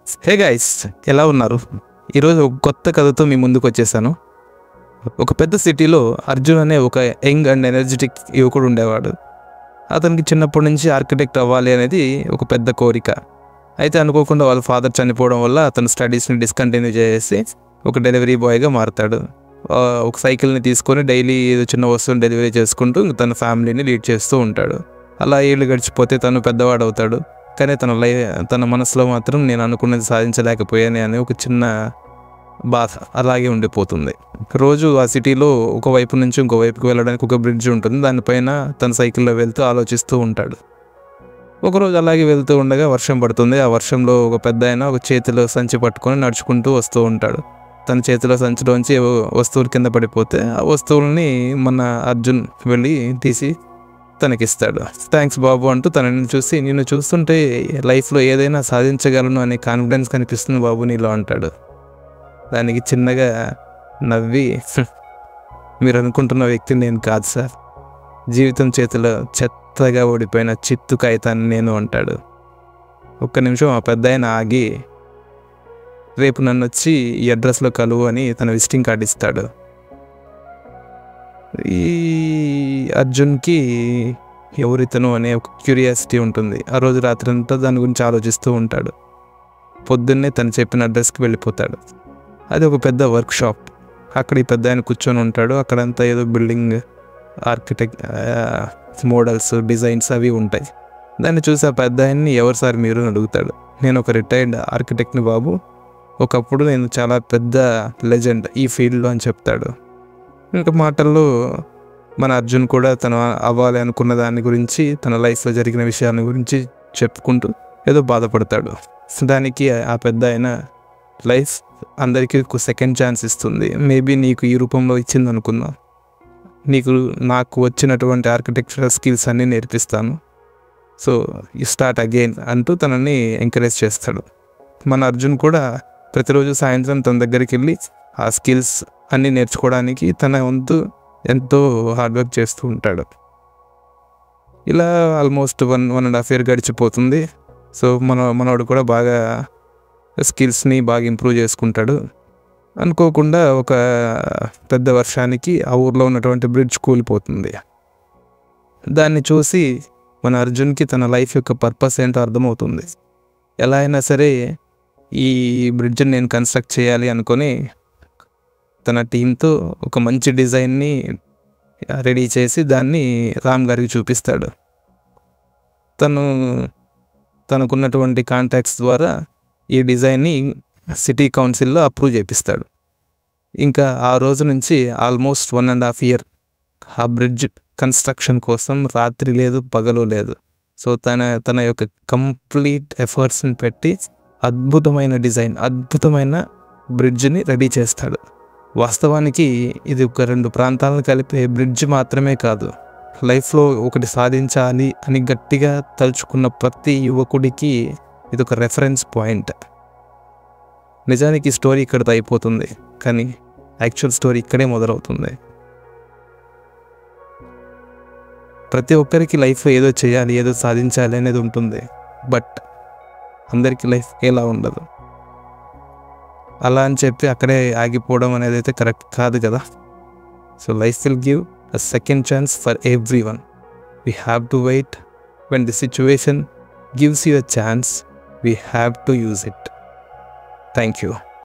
Hey guys, ఎలా ఉన్నారు? ఈరోజు ఒక కొత్త కథతో మీ ముందుకు వచ్చేసాను. ఒక పెద్ద సిటీలో అర్జున్ అనే ఒక యంగ్ అండ్ ఎనర్జెటిక్ యువకుడు ఉండేవాడు. అతనికి చిన్నప్పటి నుంచి ఆర్కిటెక్ట్ అవ్వాలి అనేది ఒక పెద్ద కోరిక. అయితే అనుకోకుండా వాళ్ళ ఫాదర్ చనిపోవడం వల్ల అతను స్టడీస్ని డిస్కంటిన్యూ చేసి ఒక డెలివరీ బాయ్గా మారుతాడు. ఒక సైకిల్ని తీసుకొని డైలీ ఏదో చిన్న వస్తువుని డెలివరీ చేసుకుంటూ తన ఫ్యామిలీని లీడ్ చేస్తూ ఉంటాడు. అలా ఏళ్ళు గడిచిపోతే తను పెద్దవాడు అవుతాడు. కానీ తన మనసులో మాత్రం నేను అనుకున్నది సాధించలేకపోయాను అని ఒక చిన్న బాధ అలాగే ఉండిపోతుంది. రోజు ఆ సిటీలో ఒకవైపు నుంచి ఇంకోవైపుకి వెళ్ళడానికి ఒక బ్రిడ్జ్ ఉంటుంది. దానిపైన తన సైకిల్లో వెళ్తూ ఆలోచిస్తూ ఉంటాడు. ఒకరోజు అలాగే వెళ్తూ ఉండగా వర్షం పడుతుంది. ఆ వర్షంలో ఒక పెద్ద ఆయన ఒక చేతిలో సంచి పట్టుకొని నడుచుకుంటూ వస్తూ ఉంటాడు. తన చేతిలో సంచిలోంచి వస్తువులు కింద పడిపోతే ఆ వస్తువుల్ని మన అర్జున్ వెళ్ళి తీసి తనకిస్తాడు. థ్యాంక్స్ బాబు అంటూ తనని చూసి, నిన్ను చూస్తుంటే లైఫ్లో ఏదైనా సాధించగలను అనే కాన్ఫిడెన్స్ కనిపిస్తుంది బాబు నీలో అంటాడు. దానికి చిన్నగా నవ్వి, మీరు అనుకుంటున్న వ్యక్తిని నేను కాదు సార్, జీవితం చేతిలో చెత్తగా ఓడిపోయిన చిత్తు కాగితాన్ని నేను అంటాడు. ఒక్క నిమిషం ఆ పెద్ద ఆయన ఆగి, రేపు నన్ను వచ్చి ఈ అడ్రస్లో కలువు అని తన విజిటింగ్ కార్డు ఇస్తాడు. ఈ అర్జున్కి ఎవరితను అనే ఒక క్యూరియాసిటీ ఉంటుంది. ఆ రోజు రాత్రి అంతా దాని గురించి ఆలోచిస్తూ ఉంటాడు. పొద్దున్నే తను చెప్పిన అడ్రస్కి వెళ్ళిపోతాడు. అది ఒక పెద్ద వర్క్ షాప్. అక్కడ ఈ పెద్ద ఆయన కూర్చొని ఉంటాడు. అక్కడంతా ఏదో బిల్డింగ్ ఆర్కిటెక్ట్ మోడల్స్ డిజైన్స్ అవి ఉంటాయి. దాన్ని చూసి ఆ పెద్ద ఆయన్ని, ఎవరు సార్ మీరు అని అడుగుతాడు. నేను ఒక రిటైర్డ్ ఆర్కిటెక్ట్ని బాబు, ఒకప్పుడు నేను చాలా పెద్ద లెజెండ్ ఈ ఫీల్డ్లో అని చెప్తాడు. ఇంకా మాటల్లో మన అర్జున్ కూడా తను అవ్వాలి అనుకున్న దాని గురించి, తన లైఫ్లో జరిగిన విషయాల గురించి చెప్పుకుంటూ ఏదో బాధపడతాడు. దానికి ఆ పెద్ద ఆయన, లైఫ్ అందరికీ ఒక సెకండ్ ఛాన్స్ ఇస్తుంది, మేబీ నీకు ఈ రూపంలో ఇచ్చింది అనుకుందాం, నాకు వచ్చినటువంటి ఆర్కిటెక్చరల్ స్కిల్స్ అన్నీ నేర్పిస్తాను, సో యు స్టార్ట్ అగైన్ అంటూ తనని ఎంకరేజ్ చేస్తాడు. మన అర్జున్ కూడా ప్రతిరోజు సాయంత్రం తన దగ్గరికి వెళ్ళి ఆ స్కిల్స్ అన్నీ నేర్చుకోవడానికి తన వంతు ఎంతో హార్డ్ వర్క్ చేస్తూ ఉంటాడు. ఇలా ఆల్మోస్ట్ 1.5 year గడిచిపోతుంది. సో మనవాడు కూడా బాగా స్కిల్స్ని బాగా ఇంప్రూవ్ చేసుకుంటాడు. అనుకోకుండా ఒక పెద్ద వర్షానికి ఆ ఊర్లో ఉన్నటువంటి బ్రిడ్జ్ కూలిపోతుంది. దాన్ని చూసి మన అర్జున్కి తన లైఫ్ యొక్క పర్పస్ ఏంటో అర్థమవుతుంది. ఎలా అయినా సరే ఈ బ్రిడ్జ్ని నేను కన్స్ట్రక్ట్ చేయాలి అనుకొని తన టీంతో ఒక మంచి డిజైన్ని రెడీ చేసి దాన్ని రామ్ గారికి చూపిస్తాడు. తనకున్నటువంటి కాంటాక్ట్స్ ద్వారా ఈ డిజైన్ని సిటీ కౌన్సిల్లో అప్రూవ్ చేపిస్తాడు. ఇంకా ఆ రోజు నుంచి ఆల్మోస్ట్ 1.5 year ఆ బ్రిడ్జ్ కన్స్ట్రక్షన్ కోసం రాత్రి లేదు పగలు లేదు. సో తన యొక్క కంప్లీట్ ఎఫర్ట్స్ని పెట్టి అద్భుతమైన డిజైన్, అద్భుతమైన బ్రిడ్జ్ని రెడీ చేస్తాడు. వాస్తవానికి ఇది ఒక 2 ప్రాంతాలను కలిపే బ్రిడ్జ్ మాత్రమే కాదు, లైఫ్లో ఒకటి సాధించాలి అని గట్టిగా తలుచుకున్న ప్రతి యువకుడికి ఇది ఒక రెఫరెన్స్ పాయింట్. నిజానికి స్టోరీ ఇక్కడితో అయిపోతుంది, కానీ యాక్చువల్ స్టోరీ ఇక్కడే మొదలవుతుంది. ప్రతి ఒక్కరికి లైఫ్లో ఏదో చేయాలి, ఏదో సాధించాలి అనేది ఉంటుంది. బట్ అందరికీ లైఫ్ ఎలా ఉండదు. అలా అని చెప్పి అక్కడే ఆగిపోవడం అనేది అయితే కరెక్ట్ కాదు కదా. So life will give a second chance for everyone. We have to wait. When the situation gives you a chance, we have to use it. Thank you.